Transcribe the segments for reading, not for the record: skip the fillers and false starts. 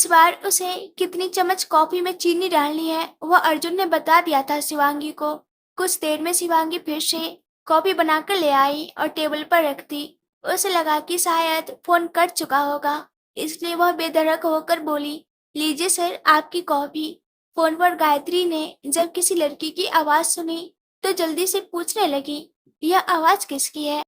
इस बार उसे कितनी चम्मच कॉफी में चीनी डालनी है वह अर्जुन ने बता दिया था शिवांगी को। कुछ देर में शिवांगी फिर से कॉफी बनाकर ले आई और टेबल पर रख दी। उसे लगा कि शायद फोन कट चुका होगा, इसलिए वह बेधड़क होकर बोली, लीजिए सर आपकी कॉफी। फोन पर गायत्री ने जब किसी लड़की की आवाज सुनी तो जल्दी से पूछने लगी, यह आवाज किसकी है?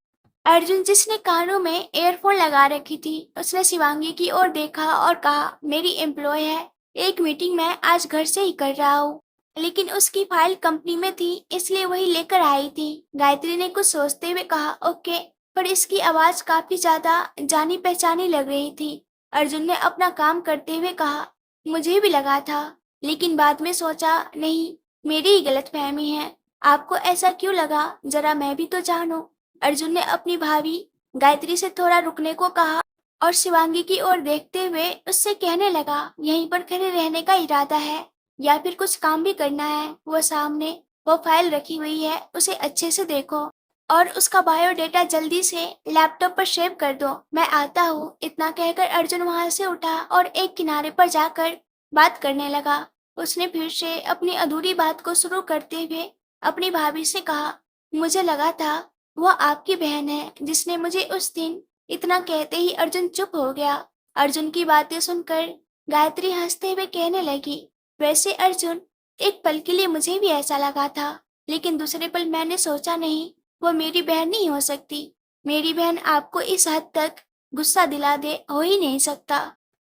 अर्जुन, जिसने कानों में एयरफोन लगा रखी थी, उसने शिवांगी की ओर देखा और कहा, मेरी एम्प्लॉय है। एक मीटिंग मैं आज घर से ही कर रहा हूँ, लेकिन उसकी फाइल कंपनी में थी इसलिए वही लेकर आई थी। गायत्री ने कुछ सोचते हुए कहा, ओके, पर इसकी आवाज काफी ज्यादा जानी पहचानी लग रही थी। अर्जुन ने अपना काम करते हुए कहा, मुझे भी लगा था, लेकिन बाद में सोचा नहीं, मेरी ही गलतफहमी है। आपको ऐसा क्यों लगा, जरा मैं भी तो जानूं। अर्जुन ने अपनी भाभी गायत्री से थोड़ा रुकने को कहा और शिवांगी की ओर देखते हुए उससे कहने लगा, यहीं पर खड़े रहने का इरादा है या फिर कुछ काम भी करना है? वो सामने वो फाइल रखी हुई है, उसे अच्छे से देखो और उसका बायोडेटा जल्दी से लैपटॉप पर सेव कर दो। मैं आता हूँ। इतना कहकर अर्जुन वहां से उठा और एक किनारे पर जाकर बात करने लगा। उसने फिर से अपनी अधूरी बात को शुरू करते हुए अपनी भाभी से कहा, मुझे लगा था वो आपकी बहन है जिसने मुझे उस दिन। इतना कहते ही अर्जुन चुप हो गया। अर्जुन की बातें सुनकर गायत्री हंसते हुए कहने लगी, वैसे अर्जुन, एक पल के लिए मुझे भी ऐसा लगा था, लेकिन दूसरे पल मैंने सोचा नहीं, वो मेरी बहन नहीं हो सकती। मेरी बहन आपको इस हद तक गुस्सा दिला दे हो ही नहीं सकता।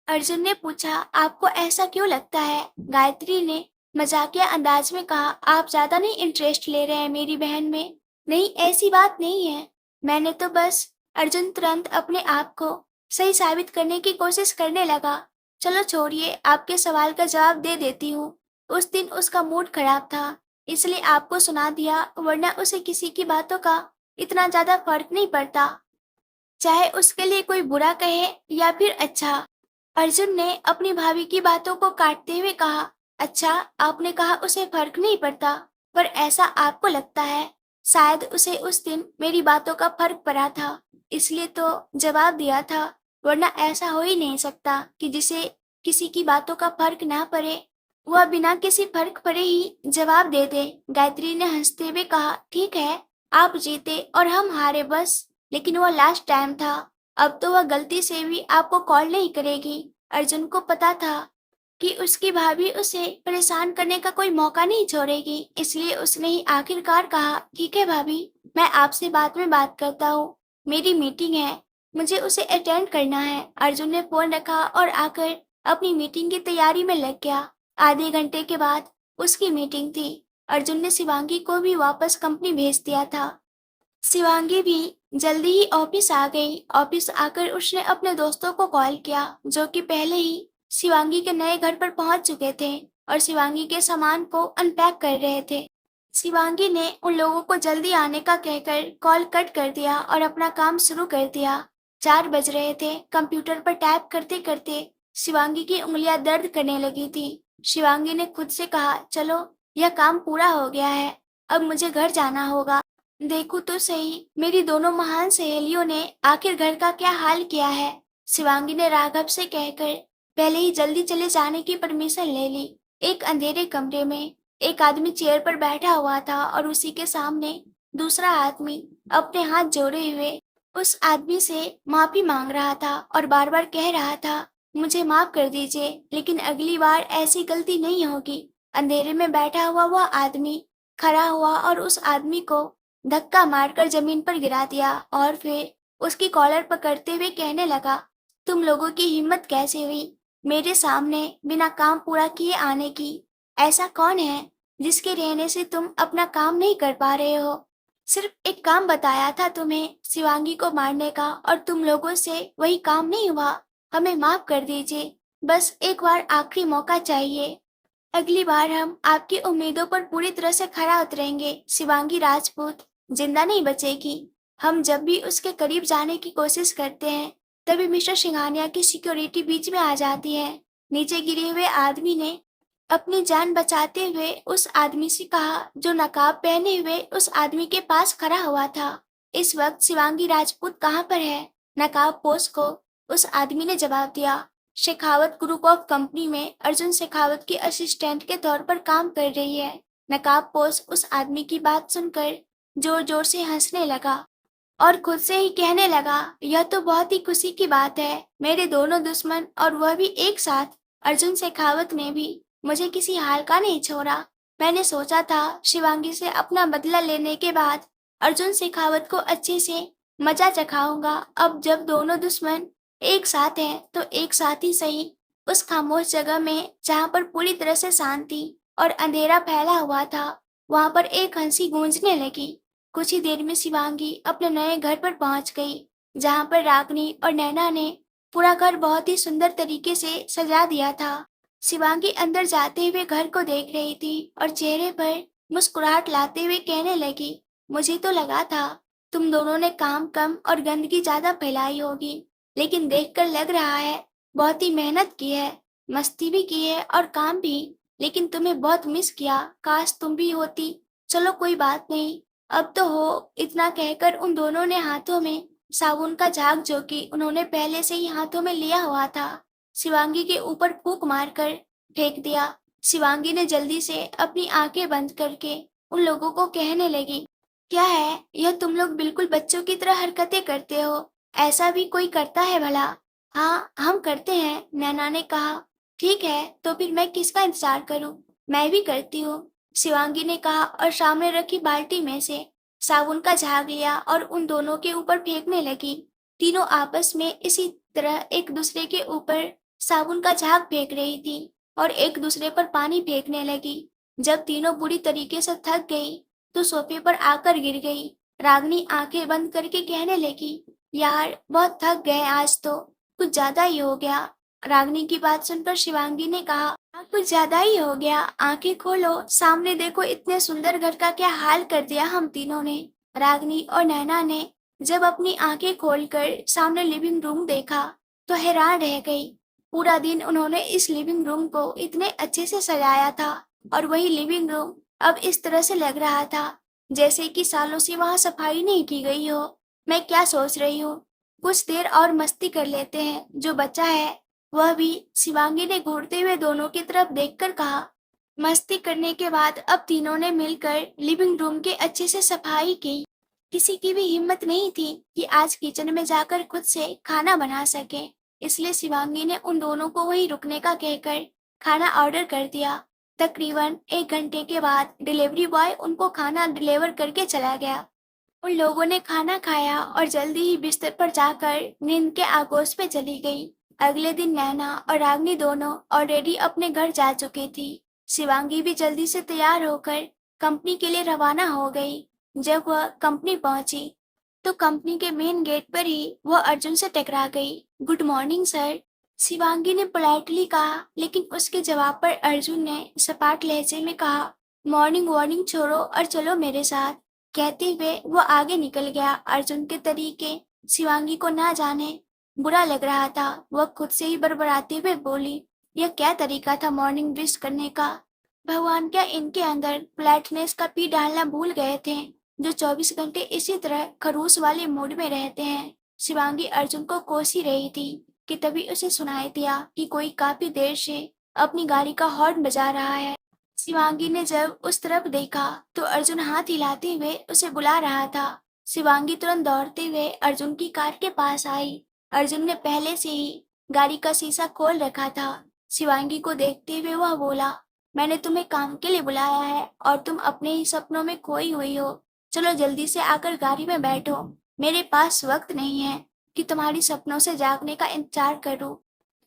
अर्जुन ने पूछा, आपको ऐसा क्यों लगता है? गायत्री ने मजाकिया अंदाज में कहा, आप ज्यादा नहीं इंटरेस्ट ले रहे हैं मेरी बहन में? नहीं, ऐसी बात नहीं है, मैंने तो बस। अर्जुन तुरंत अपने आप को सही साबित करने की कोशिश करने लगा। चलो छोड़िए, आपके सवाल का जवाब दे देती हूँ। उस दिन उसका मूड खराब था, इसलिए आपको सुना दिया, वरना उसे किसी की बातों का इतना ज्यादा फर्क नहीं पड़ता, चाहे उसके लिए कोई बुरा कहे या फिर अच्छा। अर्जुन ने अपनी भाभी की बातों को काटते हुए कहा, अच्छा, आपने कहा उसे फर्क नहीं पड़ता, पर ऐसा आपको लगता है। शायद उसे उस दिन मेरी बातों का फर्क पड़ा था, इसलिए तो जवाब दिया था, वरना ऐसा हो ही नहीं सकता कि जिसे किसी की बातों का फर्क ना पड़े वह बिना किसी फर्क पड़े ही जवाब दे दे। गायत्री ने हंसते हुए कहा, ठीक है, आप जीते और हम हारे बस, लेकिन वह लास्ट टाइम था। अब तो वह गलती से भी आपको कॉल नहीं करेगी। अर्जुन को पता था कि उसकी भाभी उसे परेशान करने का कोई मौका नहीं छोड़ेगी, इसलिए उसने ही आखिरकार कहा, ठीक है भाभी, मैं आपसे बाद में बात करता हूँ, मेरी मीटिंग है, मुझे उसे अटेंड करना है। अर्जुन ने फोन रखा और आकर अपनी मीटिंग की तैयारी में लग गया। आधे घंटे के बाद उसकी मीटिंग थी। अर्जुन ने शिवांगी को भी वापस कंपनी भेज दिया था। शिवांगी भी जल्दी ही ऑफिस आ गई। ऑफिस आकर उसने अपने दोस्तों को कॉल किया, जो कि पहले ही शिवांगी के नए घर पर पहुंच चुके थे और शिवांगी के सामान को अनपैक कर रहे थे। शिवांगी ने उन लोगों को जल्दी आने का कहकर कॉल कट कर दिया और अपना काम शुरू कर दिया। 4 बज रहे थे। कंप्यूटर पर टाइप करते करते शिवांगी की उंगलियां दर्द करने लगी थी। शिवांगी ने खुद से कहा, चलो, यह काम पूरा हो गया है, अब मुझे घर जाना होगा। देखो तो सही, मेरी दोनों महान सहेलियों ने आखिर घर का क्या हाल किया है। शिवांगी ने राघव से कहकर पहले ही जल्दी चले जाने की परमिशन ले ली। एक अंधेरे कमरे में एक आदमी चेयर पर बैठा हुआ था और उसी के सामने दूसरा आदमी अपने हाथ जोड़े हुए उस आदमी से माफी मांग रहा था और बार बार कह रहा था, मुझे माफ कर दीजिए, लेकिन अगली बार ऐसी गलती नहीं होगी। अंधेरे में बैठा हुआ वह आदमी खड़ा हुआ और उस आदमी को धक्का मारकर जमीन पर गिरा दिया और फिर उसकी कॉलर पकड़ते हुए कहने लगा, तुम लोगों की हिम्मत कैसे हुई मेरे सामने बिना काम पूरा किए आने की? ऐसा कौन है जिसके रहने से तुम अपना काम नहीं कर पा रहे हो? सिर्फ एक काम बताया था तुम्हें, शिवांगी को मारने का, और तुम लोगों से वही काम नहीं हुआ। हमें माफ कर दीजिए, बस एक बार आखिरी मौका चाहिए। अगली बार हम आपकी उम्मीदों पर पूरी तरह से खरा उतरेंगे। शिवांगी राजपूत जिंदा नहीं बचेगी। हम जब भी उसके करीब जाने की कोशिश करते हैं, तभी मिस्टर सिंघानिया की सिक्योरिटी बीच में आ जाती है। नीचे गिरे हुए आदमी ने अपनी जान बचाते हुए उस आदमी से कहा, जो नकाब पहने हुए उस आदमी के पास खड़ा हुआ था, इस वक्त शिवांगी राजपूत कहाँ पर है? नकाब पोश को उस आदमी ने जवाब दिया, शेखावत ग्रुप ऑफ कंपनी में अर्जुन शेखावत की असिस्टेंट के तौर पर काम कर रही है। नकाबपोश उस आदमी की बात सुनकर जोर जोर से हंसने लगा और खुद से ही कहने लगा, यह तो बहुत ही खुशी की बात है। मेरे दोनों दुश्मन और वह भी एक साथ। अर्जुन शेखावत ने भी मुझे किसी हाल का नहीं छोड़ा। मैंने सोचा था शिवांगी से अपना बदला लेने के बाद अर्जुन शेखावत को अच्छे से मजा चखाऊंगा। अब जब दोनों दुश्मन एक साथ हैं तो एक साथ ही सही। उस खामोश जगह में जहाँ पर पूरी तरह से शांति और अंधेरा फैला हुआ था, वहां पर एक हंसी गूंजने लगी। कुछ ही देर में शिवांगी अपने नए घर पर पहुंच गई, जहां पर रागनी और नैना ने पूरा घर बहुत ही सुंदर तरीके से सजा दिया था। शिवांगी अंदर जाते हुए घर को देख रही थी और चेहरे पर मुस्कुराहट लाते हुए कहने लगी, मुझे तो लगा था तुम दोनों ने काम कम और गंदगी ज्यादा फैलाई होगी, लेकिन देखकर लग रहा है बहुत ही मेहनत की है, मस्ती भी की है और काम भी। लेकिन तुम्हें बहुत मिस किया, काश तुम भी होती। चलो कोई बात नहीं, अब तो हो। इतना कहकर उन दोनों ने हाथों में साबुन का झाग, जो कि उन्होंने पहले से ही हाथों में लिया हुआ था, शिवांगी के ऊपर फूंक मारकर फेंक दिया। शिवांगी ने जल्दी से अपनी आंखें बंद करके उन लोगों को कहने लगी, क्या है यह, तुम लोग बिल्कुल बच्चों की तरह हरकतें करते हो। ऐसा भी कोई करता है भला? हाँ, हम करते हैं, नैना ने कहा। ठीक है, तो फिर मैं किसका इंतजार करूं? मैं भी करती हूँ, शिवांगी ने कहा और सामने रखी बाल्टी में से साबुन का झाग लिया और उन दोनों के ऊपर फेंकने लगी। तीनों आपस में इसी तरह एक दूसरे के ऊपर साबुन का झाग फेंक रही थी और एक दूसरे पर पानी फेंकने लगी। जब तीनों बुरी तरीके से थक गई तो सोफे पर आकर गिर गई। रागनी आंखें बंद करके कहने लगी, यार बहुत थक गए आज तो, कुछ ज्यादा ही हो गया। रागनी की बात सुनकर शिवांगी ने कहा, हाँ, कुछ ज्यादा ही हो गया। आंखें खोलो, सामने देखो, इतने सुंदर घर का क्या हाल कर दिया हम तीनों ने। रागनी और नैना ने जब अपनी आंखें खोलकर सामने लिविंग रूम देखा तो हैरान रह गई। पूरा दिन उन्होंने इस लिविंग रूम को इतने अच्छे से सजाया था और वही लिविंग रूम अब इस तरह से लग रहा था जैसे कि सालों से वहां सफाई नहीं की गई हो। मैं क्या सोच रही हूँ, कुछ देर और मस्ती कर लेते हैं, जो बचा है वह भी, शिवांगी ने घूरते हुए दोनों की तरफ देखकर कहा। मस्ती करने के बाद अब तीनों ने मिलकर लिविंग रूम के अच्छे से सफाई की। किसी की भी हिम्मत नहीं थी कि आज किचन में जाकर खुद से खाना बना सके, इसलिए शिवांगी ने उन दोनों को वहीं रुकने का कहकर खाना ऑर्डर कर दिया। तकरीबन 1 घंटे के बाद डिलीवरी बॉय उनको खाना डिलीवर करके चला गया। उन लोगों ने खाना खाया और जल्दी ही बिस्तर पर जाकर नींद के आगोश में चली गई। अगले दिन नैना और रागनी दोनों ऑलरेडी अपने घर जा चुकी थी। शिवांगी भी जल्दी से तैयार होकर कंपनी के लिए रवाना हो गई। जब वह कंपनी पहुंची तो कंपनी के मेन गेट पर ही वह अर्जुन से टकरा गई। गुड मॉर्निंग सर, शिवांगी ने पोलाइटली कहा, लेकिन उसके जवाब पर अर्जुन ने सपाट लहजे में कहा, मॉर्निंग वॉर्निंग छोड़ो और चलो मेरे साथ। कहते हुए वो आगे निकल गया। अर्जुन के तरीके शिवांगी को ना जाने बुरा लग रहा था। वह खुद से ही बड़बड़ाते हुए बोली, यह क्या तरीका था मॉर्निंग विश करने का? भगवान, क्या इनके अंदर पोलाइटनेस का पी डालना भूल गए थे, जो 24 घंटे इसी तरह खरूस वाले मूड में रहते हैं। शिवांगी अर्जुन को कोस ही रही थी कि तभी उसे सुनाई दिया कि कोई काफी देर से अपनी गाड़ी का हॉर्न बजा रहा है। शिवांगी ने जब उस तरफ देखा तो अर्जुन हाथ हिलाते हुए उसे बुला रहा था। शिवांगी तुरंत दौड़ते हुए अर्जुन की कार के पास आई। अर्जुन ने पहले से ही गाड़ी का शीशा खोल रखा था। शिवांगी को देखते हुए वह बोला, मैंने तुम्हें काम के लिए बुलाया है और तुम अपने ही सपनों में खोई हुई हो। चलो जल्दी से आकर गाड़ी में बैठो, मेरे पास वक्त नहीं है कि तुम्हारी सपनों से जागने का इंतजार करूं।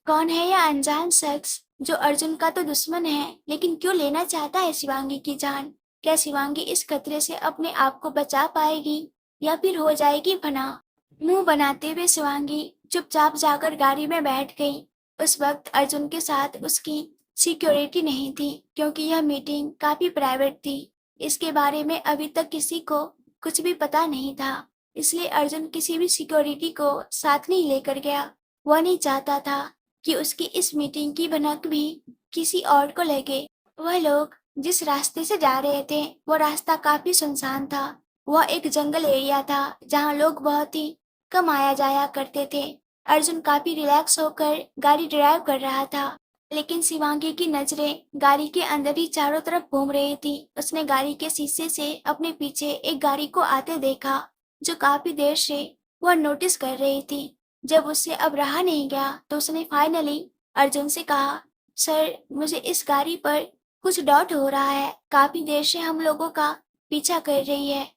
कौन है यह अनजान शख्स जो अर्जुन का तो दुश्मन है, लेकिन क्यों लेना चाहता है शिवांगी की जान? क्या शिवांगी इस खतरे से अपने आप को बचा पाएगी या फिर हो जाएगी फना? मुंह बनाते हुए शिवांगी चुपचाप जाकर गाड़ी में बैठ गई। उस वक्त अर्जुन के साथ उसकी सिक्योरिटी नहीं थी, क्योंकि यह मीटिंग काफी प्राइवेट थी। इसके बारे में अभी तक किसी को कुछ भी पता नहीं था, इसलिए अर्जुन किसी भी सिक्योरिटी को साथ नहीं लेकर गया। वह नहीं चाहता था कि उसकी इस मीटिंग की भनक भी किसी और को लगे। वह लोग जिस रास्ते से जा रहे थे वो रास्ता काफी सुनसान था। वह एक जंगल एरिया था जहाँ लोग बहुत ही कम आया जाया करते थे। अर्जुन काफी रिलैक्स होकर गाड़ी ड्राइव कर रहा था, लेकिन शिवांगी की नजरें गाड़ी के अंदर ही चारों तरफ घूम रही थी। उसने गाड़ी के शीशे से अपने पीछे एक गाड़ी को आते देखा, जो काफी देर से वह नोटिस कर रही थी। जब उससे अब रहा नहीं गया, तो उसने फाइनली अर्जुन से कहा, सर, मुझे इस गाड़ी पर कुछ डाउट हो रहा है। काफी देर से हम लोगों का पीछा कर रही है।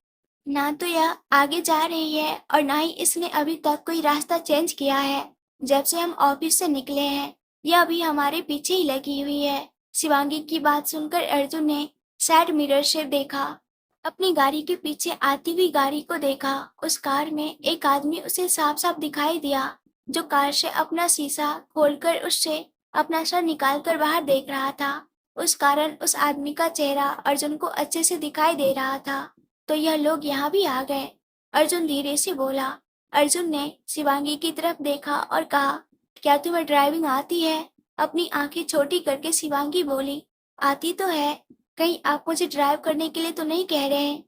ना तो यह आगे जा रही है और ना ही इसने अभी तक कोई रास्ता चेंज किया है। जब से हम ऑफिस से निकले हैं, यह अभी हमारे पीछे ही लगी हुई है। शिवांगी की बात सुनकर अर्जुन ने साइड मिरर से देखा। अपनी गाड़ी के पीछे आती हुई गाड़ी को देखा। उस कार में एक आदमी उसे साफ साफ दिखाई दिया, जो कार से अपना शीशा खोलकर उससे अपना सर निकालकर बाहर देख रहा था। उस कारण उस आदमी का चेहरा अर्जुन को अच्छे से दिखाई दे रहा था। तो यह लोग यहाँ भी आ गए, अर्जुन धीरे से बोला। अर्जुन ने शिवांगी की तरफ देखा और कहा, क्या तुम्हें ड्राइविंग आती है? अपनी आंखें छोटी करके शिवांगी बोली, आती तो है। कहीं आप मुझे ड्राइव करने के लिए तो नहीं कह रहे हैं?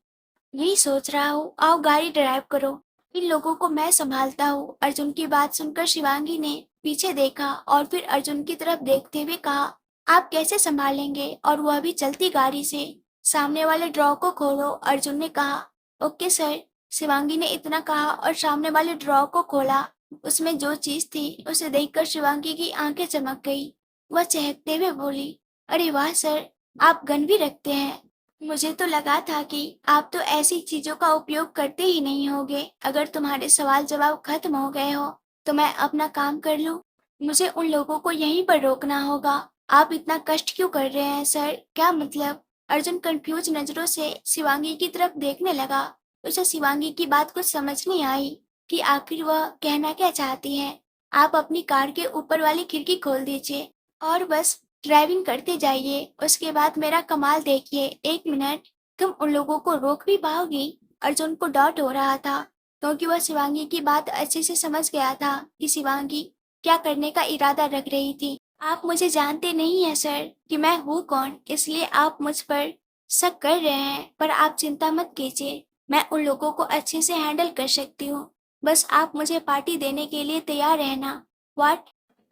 यही सोच रहा हूँ, आओ गाड़ी ड्राइव करो, इन लोगों को मैं संभालता हूँ। अर्जुन की बात सुनकर शिवांगी ने पीछे देखा और फिर अर्जुन की तरफ देखते हुए कहा, आप कैसे संभालेंगे, और वह भी चलती गाड़ी से? सामने वाले ड्रॉ को खोलो, अर्जुन ने कहा। Okay sir. शिवांगी ने इतना कहा और सामने वाले ड्रॉ को खोला। उसमें जो चीज थी उसे देखकर शिवांगी की आंखें चमक गई। वह चहकते हुए बोली, अरे वाह सर, आप गन भी रखते हैं। मुझे तो लगा था कि आप तो ऐसी चीजों का उपयोग करते ही नहीं होगे। अगर तुम्हारे सवाल जवाब खत्म हो गए हो तो मैं अपना काम कर लूं। मुझे उन लोगों को यहीं पर रोकना होगा। आप इतना कष्ट क्यों कर रहे हैं सर? क्या मतलब? अर्जुन कंफ्यूज नजरों से शिवांगी की तरफ देखने लगा। उसे शिवांगी की बात कुछ समझ नहीं आई कि आखिर वह कहना क्या चाहती है। आप अपनी कार के ऊपर वाली खिड़की खोल दीजिए और बस ड्राइविंग करते जाइए। उसके बाद मेरा कमाल देखिए। 1 मिनट, तुम उन लोगों को रोक भी पाओगी? अर्जुन को डाउट हो रहा था, क्योंकि वह शिवांगी की बात अच्छे से समझ गया था कि शिवांगी क्या करने का इरादा रख रही थी। आप मुझे जानते नहीं हैं सर कि मैं हूँ कौन, इसलिए आप मुझ पर शक कर रहे हैं। पर आप चिंता मत कीजिए, मैं उन लोगों को अच्छे से हैंडल कर सकती हूँ। बस आप मुझे पार्टी देने के लिए तैयार रहना। व्हाट?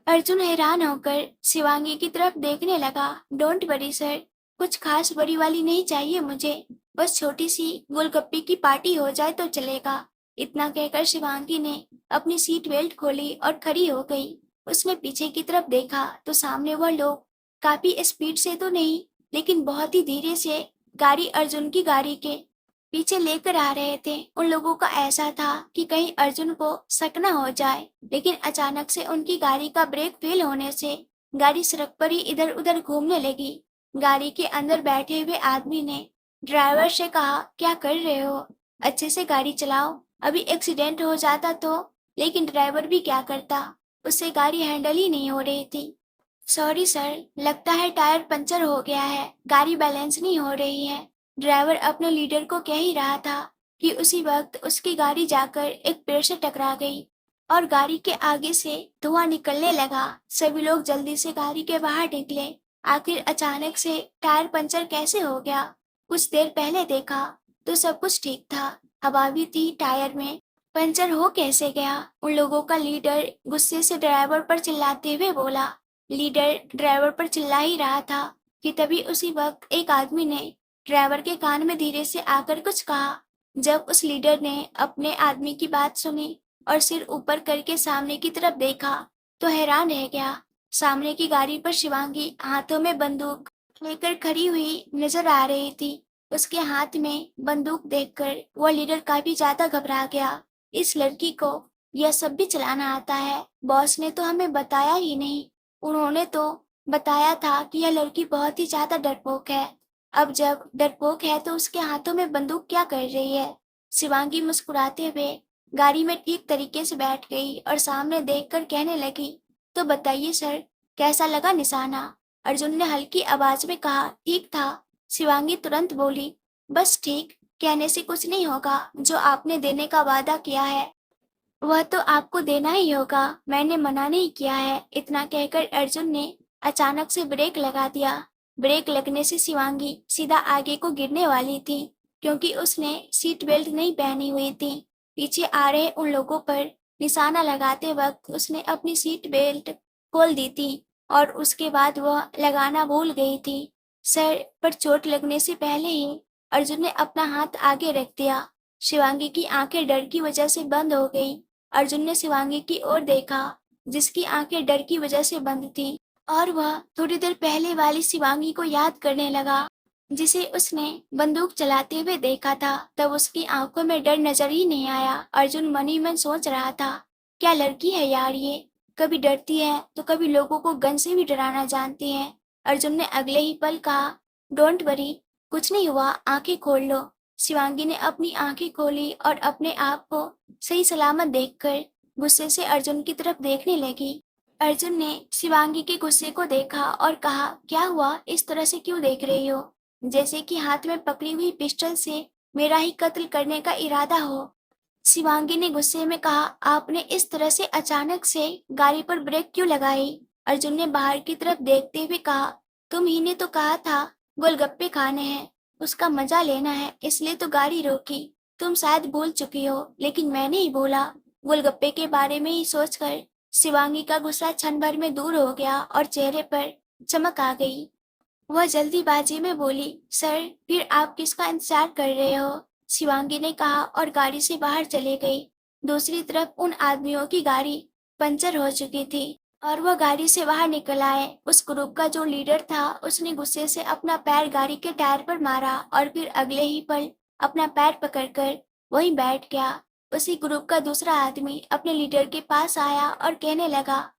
अर्जुन हैरान होकर शिवांगी की तरफ देखने लगा। डोंट वरी सर, कुछ खास बड़ी वाली नहीं चाहिए मुझे। बस छोटी सी गोलगप्पे की पार्टी हो जाए तो चलेगा। इतना कहकर शिवांगी ने अपनी सीट बेल्ट खोली और खड़ी हो गई। उसने पीछे की तरफ देखा तो सामने वह लोग काफी स्पीड से तो नहीं, लेकिन बहुत ही धीरे से गाड़ी अर्जुन की गाड़ी के पीछे लेकर आ रहे थे। उन लोगों का ऐसा था कि कहीं अर्जुन को शक न हो जाए, लेकिन अचानक से उनकी गाड़ी का ब्रेक फेल होने से गाड़ी सड़क पर ही इधर उधर घूमने लगी। गाड़ी के अंदर बैठे हुए आदमी ने ड्राइवर से कहा, क्या कर रहे हो? अच्छे से गाड़ी चलाओ, अभी एक्सीडेंट हो जाता तो। लेकिन ड्राइवर भी क्या करता, उससे गाड़ी हैंडल ही नहीं हो रही थी। सॉरी सर, लगता है टायर पंचर हो गया है, गाड़ी बैलेंस नहीं हो रही है। ड्राइवर अपने लीडर को कह ही रहा था कि उसी वक्त उसकी गाड़ी जाकर एक पेड़ से टकरा गई और गाड़ी के आगे से धुआं निकलने लगा। सभी लोग जल्दी से गाड़ी के बाहर निकले। आखिर अचानक से टायर पंचर कैसे हो गया? कुछ देर पहले देखा तो सब कुछ ठीक था, हवा भी थी टायर में। पंचर हो कैसे गया? उन लोगों का लीडर गुस्से से ड्राइवर पर चिल्लाते हुए बोला। लीडर ड्राइवर पर चिल्ला ही रहा था कि तभी उसी वक्त एक आदमी ने ड्राइवर के कान में धीरे से आकर कुछ कहा। जब उस लीडर ने अपने आदमी की बात सुनी और सिर ऊपर करके सामने की तरफ देखा तो हैरान रह गया। सामने की गाड़ी पर शिवांगी हाथों में बंदूक लेकर खड़ी हुई नजर आ रही थी। उसके हाथ में बंदूक देखकर वह लीडर काफी ज्यादा घबरा गया। इस लड़की को यह सब भी चलाना आता है? बॉस ने तो हमें बताया ही नहीं। उन्होंने तो बताया था कि यह लड़की बहुत ही ज्यादा डरपोक है। अब जब डरपोक है तो उसके हाथों में बंदूक क्या कर रही है? शिवांगी मुस्कुराते हुए गाड़ी में ठीक तरीके से बैठ गई और सामने देखकर कहने लगी, तो बताइए सर, कैसा लगा निशाना? अर्जुन ने हल्की आवाज में कहा। ठीक था। शिवांगी तुरंत बोली, बस ठीक कहने से कुछ नहीं होगा। जो आपने देने का वादा किया है वह तो आपको देना ही होगा, मैंने मना नहीं किया है। इतना कहकर अर्जुन ने अचानक से ब्रेक लगा दिया। ब्रेक लगने से शिवांगी सीधा आगे को गिरने वाली थी, क्योंकि उसने सीट बेल्ट नहीं पहनी हुई थी। पीछे आ रहे उन लोगों पर निशाना लगाते वक्त उसने अपनी सीट बेल्ट खोल दी थी और उसके बाद वह लगाना भूल गई थी। सर पर चोट लगने से पहले ही अर्जुन ने अपना हाथ आगे रख दिया। शिवांगी की आंखें डर की वजह से बंद हो गई। अर्जुन ने शिवांगी की ओर देखा, जिसकी आंखें डर की वजह से बंद थी, और वह थोड़ी देर पहले वाली शिवांगी को याद करने लगा, जिसे उसने बंदूक चलाते हुए देखा था। तब उसकी आंखों में डर नजर ही नहीं आया। अर्जुन मन ही मन सोच रहा था, क्या लड़की है यार ये, कभी डरती है तो कभी लोगों को गन से भी डराना जानती है। अर्जुन ने अगले ही पल कहा, डोंट वरी, कुछ नहीं हुआ, आंखें खोल लो। शिवांगी ने अपनी आंखें खोली और अपने आप को सही सलामत देखकर गुस्से से अर्जुन की तरफ देखने लगी। अर्जुन ने शिवांगी के गुस्से को देखा और कहा, क्या हुआ, इस तरह से क्यों देख रही हो, जैसे कि हाथ में पकड़ी हुई पिस्टल से मेरा ही कत्ल करने का इरादा हो। शिवांगी ने गुस्से में कहा, आपने इस तरह से अचानक से गाड़ी पर ब्रेक क्यों लगाई। अर्जुन ने बाहर की तरफ देखते हुए कहा, तुम ही ने तो कहा था गोलगप्पे खाने हैं, उसका मजा लेना है, इसलिए तो गाड़ी रोकी। तुम शायद भूल चुकी हो, लेकिन मैंने ही बोला। गोलगप्पे के बारे में ही सोचकर शिवांगी का गुस्सा क्षण भर में दूर हो गया और चेहरे पर चमक आ गई। वह जल्दीबाजी में बोली, सर फिर आप किसका इंतजार कर रहे हो। शिवांगी ने कहा और गाड़ी से बाहर चले गई। दूसरी तरफ उन आदमियों की गाड़ी पंचर हो चुकी थी और वह गाड़ी से बाहर निकल आए। उस ग्रुप का जो लीडर था उसने गुस्से से अपना पैर गाड़ी के टायर पर मारा और फिर अगले ही पल अपना पैर पकड़कर वहीं बैठ गया। उसी ग्रुप का दूसरा आदमी अपने लीडर के पास आया और कहने लगा,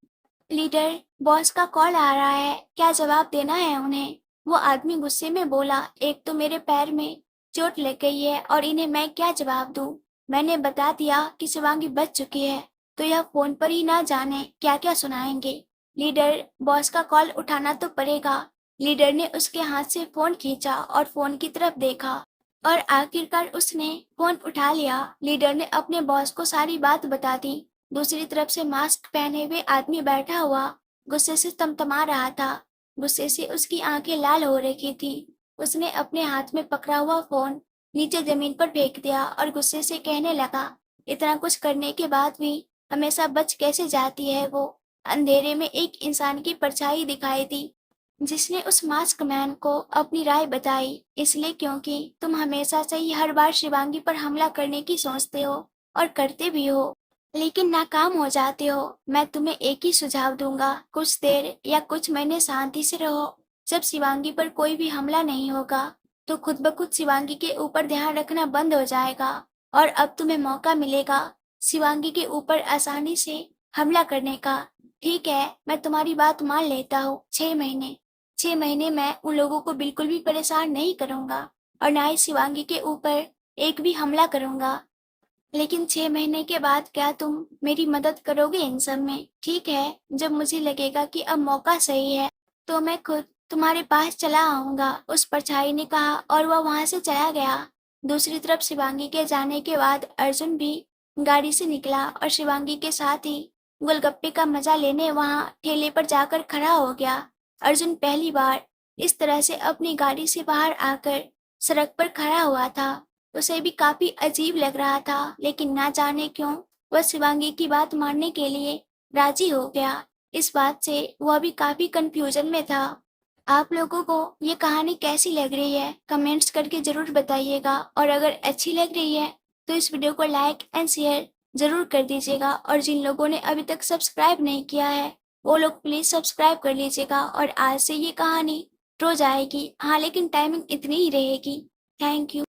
लीडर, बॉस का कॉल आ रहा है, क्या जवाब देना है उन्हें। वो आदमी गुस्से में बोला, एक तो मेरे पैर में चोट लग गई है और इन्हें मैं क्या जवाब दूं। मैंने बता दिया कि शिवांगी बच चुकी है, तो यह फोन पर ही ना जाने क्या क्या सुनाएंगे। लीडर, बॉस का कॉल उठाना तो पड़ेगा। लीडर ने उसके हाथ से फोन खींचा और फोन की तरफ देखा और आखिरकार उसने फोन उठा लिया। लीडर ने अपने बॉस को सारी बात बता दी। दूसरी तरफ से मास्क पहने हुए आदमी बैठा हुआ गुस्से से तमतमा रहा था। गुस्से से उसकी आंखें लाल हो रखी थी। उसने अपने हाथ में पकड़ा हुआ फोन नीचे जमीन पर फेंक दिया और गुस्से से कहने लगा, इतना कुछ करने के बाद भी हमेशा बच कैसे जाती है वो। अंधेरे में एक इंसान की परछाई दिखाई दी, जिसने उस मास्क मैन को अपनी राय बताई, इसलिए क्योंकि तुम हमेशा से ही हर बार शिवांगी पर हमला करने की सोचते हो और करते भी हो, लेकिन नाकाम हो जाते हो। मैं तुम्हें एक ही सुझाव दूंगा, कुछ देर या कुछ महीने शांति से रहो। जब शिवांगी पर कोई भी हमला नहीं होगा तो खुद ब खुद शिवांगी के ऊपर ध्यान रखना बंद हो जाएगा और अब तुम्हें मौका मिलेगा शिवांगी के ऊपर आसानी से हमला करने का। ठीक है, मैं तुम्हारी बात मान लेता हूँ। 6 महीने, 6 महीने मैं उन लोगों को बिल्कुल भी परेशान नहीं करूंगा और ना ही शिवांगी के ऊपर एक भी हमला करूंगा। लेकिन 6 महीने के बाद क्या तुम मेरी मदद करोगे इन सब में? ठीक है, जब मुझे लगेगा कि अब मौका सही है तो मैं खुद तुम्हारे पास चला आऊंगा, उस परछाई ने कहा और वह वहां से चला गया। दूसरी तरफ शिवांगी के जाने के बाद अर्जुन भी गाड़ी से निकला और शिवांगी के साथ ही गोलगप्पे का मजा लेने वहां ठेले पर जाकर खड़ा हो गया। अर्जुन पहली बार इस तरह से अपनी गाड़ी से बाहर आकर सड़क पर खड़ा हुआ था। उसे भी काफी अजीब लग रहा था, लेकिन ना जाने क्यों वह शिवांगी की बात मानने के लिए राजी हो गया। इस बात से वह भी काफी कंफ्यूजन में था। आप लोगों को ये कहानी कैसी लग रही है कमेंट्स करके जरूर बताइएगा, और अगर अच्छी लग रही है तो इस वीडियो को लाइक एंड शेयर जरूर कर दीजिएगा, और जिन लोगों ने अभी तक सब्सक्राइब नहीं किया है वो लोग प्लीज सब्सक्राइब कर लीजिएगा। और आज से ये कहानी रोज आएगी, हाँ, लेकिन टाइमिंग इतनी ही रहेगी। Thank you.